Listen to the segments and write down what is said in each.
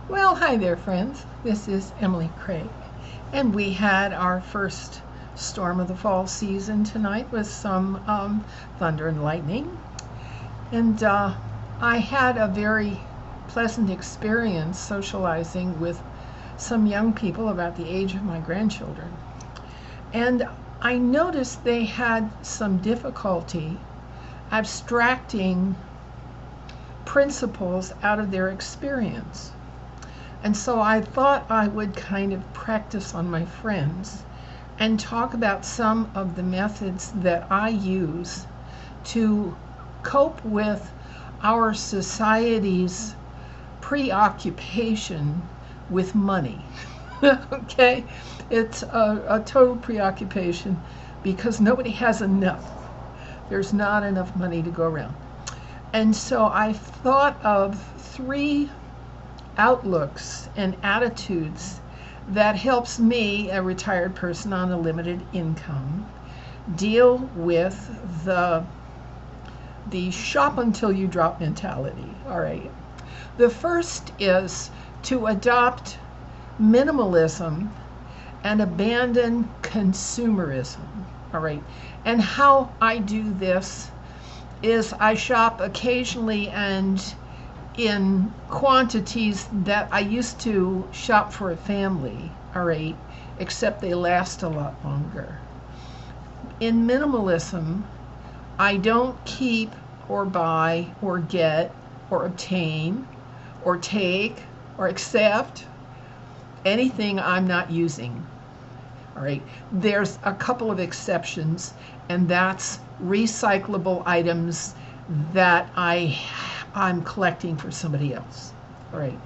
Well, hi there, friends. This is Emily Craig, and we had our first storm of the fall season tonight with some thunder and lightning. And I had a very pleasant experience socializing with some young people about the age of my grandchildren. And I noticed they had some difficulty abstracting principles out of their experience. And so I thought I would kind of practice on my friends and talk about some of the methods that I use to cope with our society's preoccupation with money. Okay? It's a total preoccupation because nobody has enough. There's not enough money to go around. And so I thought of three outlooks and attitudes that helps me, a retired person on a limited income, deal with the shop until you drop mentality. All right. The first is to adopt minimalism and abandon consumerism. All right. And how I do this is I shop occasionally and in quantities that I used to shop for a family, all right, except they last a lot longer. In minimalism, I don't keep or buy or get or obtain or take or accept anything I'm not using. All right, there's a couple of exceptions, and that's recyclable items that I'm collecting for somebody else. All right.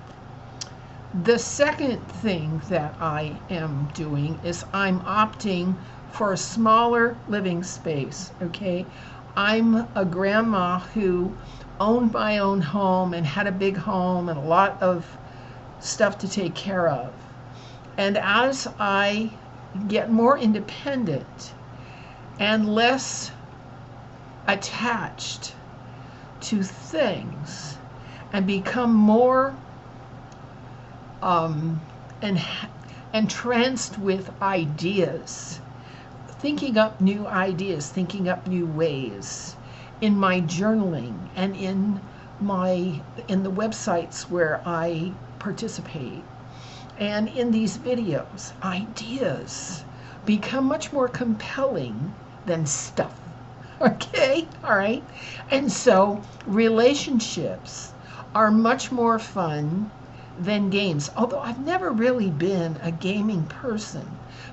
The second thing that I am doing is I'm opting for a smaller living space. Okay. I'm a grandma who owned my own home and had a big home and a lot of stuff to take care of. And as I get more independent and less attached to things and become more entranced with ideas, thinking up new ideas, thinking up new ways in my journaling and in the websites where I participate and in these videos, ideas become much more compelling than stuff. Okay, all right. And so relationships are much more fun than games. Although I've never really been a gaming person,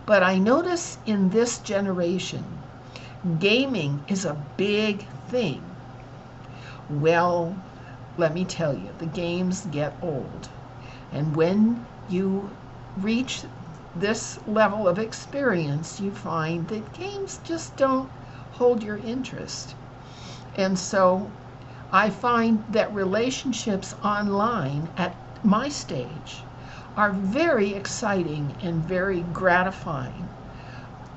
but I notice in this generation, gaming is a big thing. Well, let me tell you, the games get old. And when you reach this level of experience, you find that games just don't hold your interest. And so I find that relationships online at my stage are very exciting and very gratifying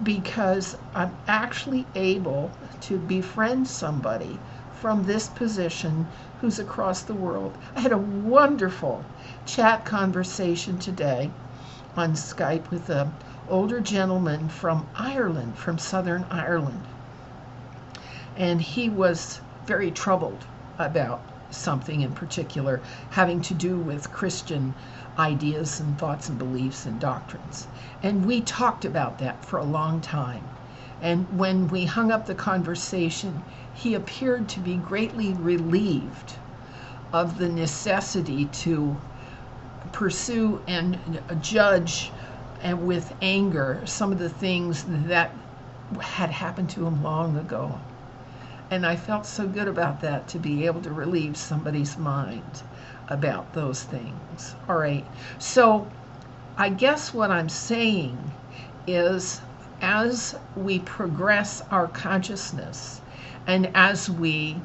because I'm actually able to befriend somebody from this position who's across the world. I had a wonderful chat conversation today on Skype with an older gentleman from Ireland, from Southern Ireland. And he was very troubled about something in particular having to do with Christian ideas and thoughts and beliefs and doctrines. And we talked about that for a long time. And when we hung up the conversation, he appeared to be greatly relieved of the necessity to pursue and judge and with anger some of the things that had happened to him long ago. And I felt so good about that, to be able to relieve somebody's mind about those things. All right. So I guess what I'm saying is, as we progress our consciousness and as we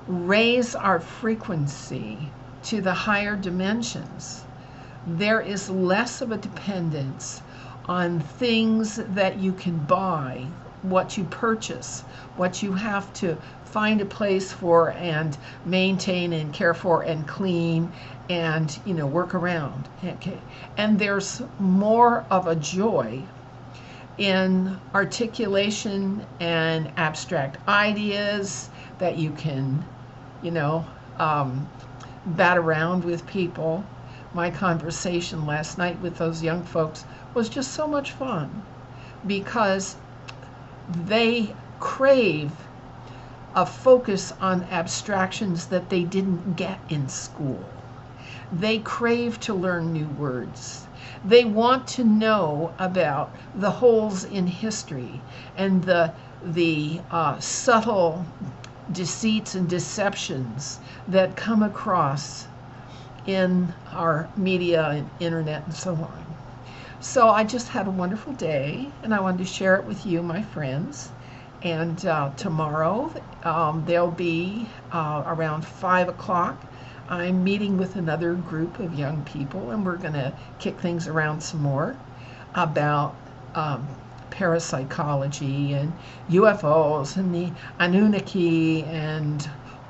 raise our frequency to the higher dimensions, there is less of a dependence on things that you can buy what you purchase, what you have to find a place for and maintain and care for and clean and work around. Okay, and there's more of a joy in articulation and abstract ideas that you can bat around with people. My conversation last night with those young folks was just so much fun because they crave a focus on abstractions that they didn't get in school. They crave to learn new words. They want to know about the holes in history and the subtle deceits and deceptions that come across in our media and internet and so on. So I just had a wonderful day, and I wanted to share it with you, my friends. And tomorrow they'll be around 5 o'clock. I'm meeting with another group of young people, and we're going to kick things around some more about parapsychology and UFOs and the Anunnaki and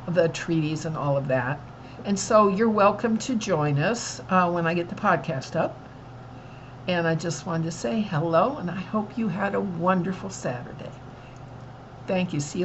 the treaties and all of that. And so you're welcome to join us when I get the podcast up. And I just wanted to say hello, and I hope you had a wonderful Saturday. Thank you. See you.